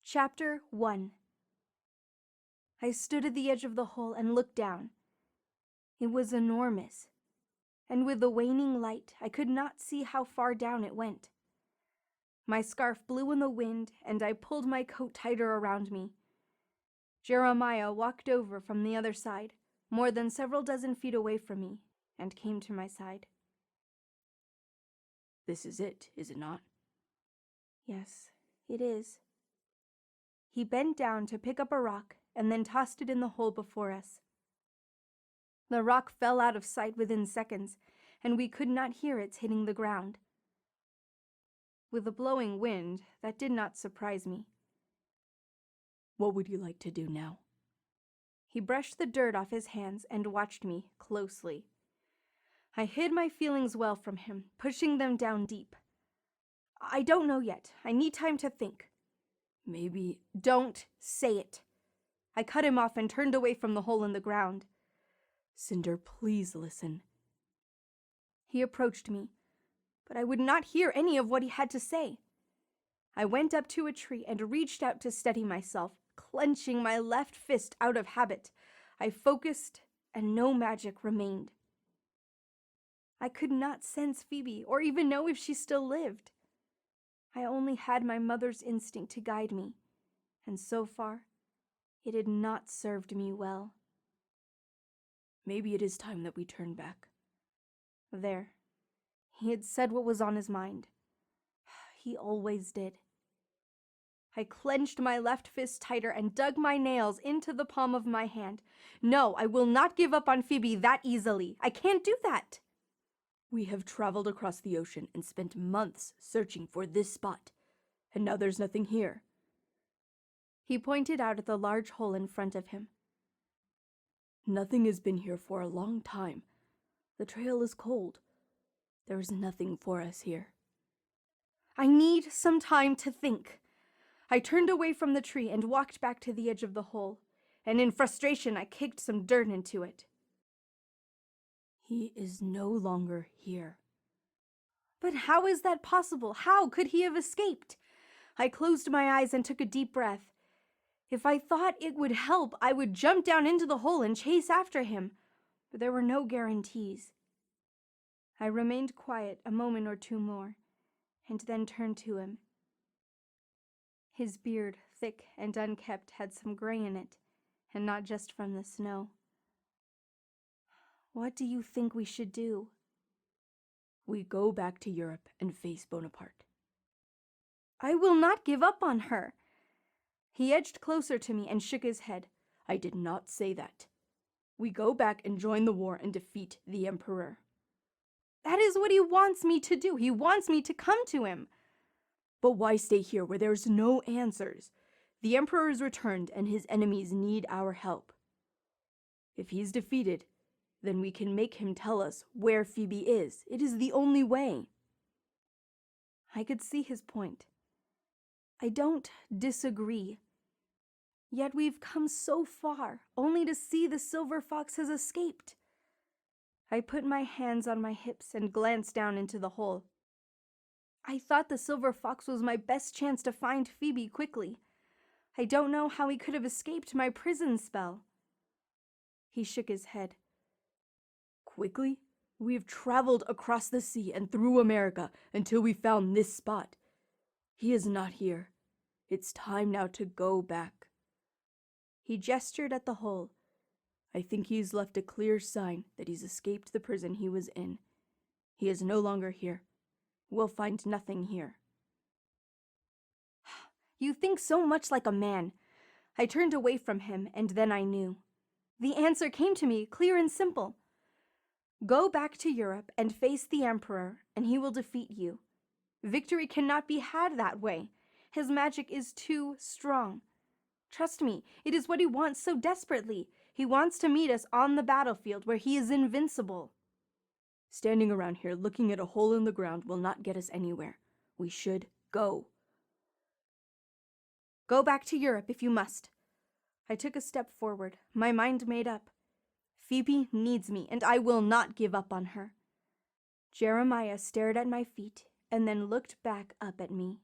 Chapter 1. I stood at the edge of the hole and looked down. It was enormous, and with the waning light, I could not see how far down it went. My scarf blew in the wind, and I pulled my coat tighter around me. Jeremiah walked over from the other side, more than several dozen feet away from me, and came to my side. "This is it not?" "Yes, it is." He bent down to pick up a rock and then tossed it in the hole before us. The rock fell out of sight within seconds, and we could not hear its hitting the ground. With the blowing wind, that did not surprise me. "What would you like to do now?" He brushed the dirt off his hands and watched me closely. I hid my feelings well from him, pushing them down deep. "I don't know yet. I need time to think." "Maybe—" "Don't say it." I cut him off and turned away from the hole in the ground. "Cinder, please listen." He approached me, but I would not hear any of what he had to say. I went up to a tree and reached out to steady myself, clenching my left fist out of habit. I focused, and no magic remained. I could not sense Phoebe, or even know if she still lived. I only had my mother's instinct to guide me, and so far, it had not served me well. "Maybe it is time that we turn back." There. He had said what was on his mind. He always did. I clenched my left fist tighter and dug my nails into the palm of my hand. No, I will not give up on Phoebe that easily. I can't do that. "We have traveled across the ocean and spent months searching for this spot, and now there's nothing here." He pointed out at the large hole in front of him. "Nothing has been here for a long time. The trail is cold. There is nothing for us here." I need some time to think. I turned away from the tree and walked back to the edge of the hole, and in frustration I kicked some dirt into it. "He is no longer here." But how is that possible? How could he have escaped? I closed my eyes and took a deep breath. If I thought it would help, I would jump down into the hole and chase after him, but there were no guarantees. I remained quiet a moment or two more, and then turned to him. His beard, thick and unkempt, had some gray in it, and not just from the snow. "What do you think we should do?" "We go back to Europe and face Bonaparte." "I will not give up on her." He edged closer to me and shook his head. "I did not say that. We go back and join the war and defeat the Emperor." "That is what he wants me to do. He wants me to come to him." "But why stay here where there's no answers? The Emperor is returned and his enemies need our help. If he's defeated, then we can make him tell us where Phoebe is. It is the only way." I could see his point. I don't disagree. Yet we've come so far, only to see the silver fox has escaped. I put my hands on my hips and glanced down into the hole. I thought the silver fox was my best chance to find Phoebe quickly. I don't know how he could have escaped my prison spell. He shook his head. "Quickly? We have traveled across the sea and through America until we found this spot. He is not here. It's time now to go back." He gestured at the hole. "I think he's left a clear sign that he's escaped the prison he was in. He is no longer here. We'll find nothing here." "You think so much like a man." I turned away from him, and then I knew. The answer came to me, clear and simple. Go back to Europe and face the Emperor, and he will defeat you. Victory cannot be had that way. His magic is too strong. Trust me, it is what he wants so desperately. He wants to meet us on the battlefield where he is invincible. Standing around here looking at a hole in the ground will not get us anywhere. We should go. Go back to Europe if you must. I took a step forward, my mind made up. Phoebe needs me, and I will not give up on her. Jeremiah stared at my feet and then looked back up at me.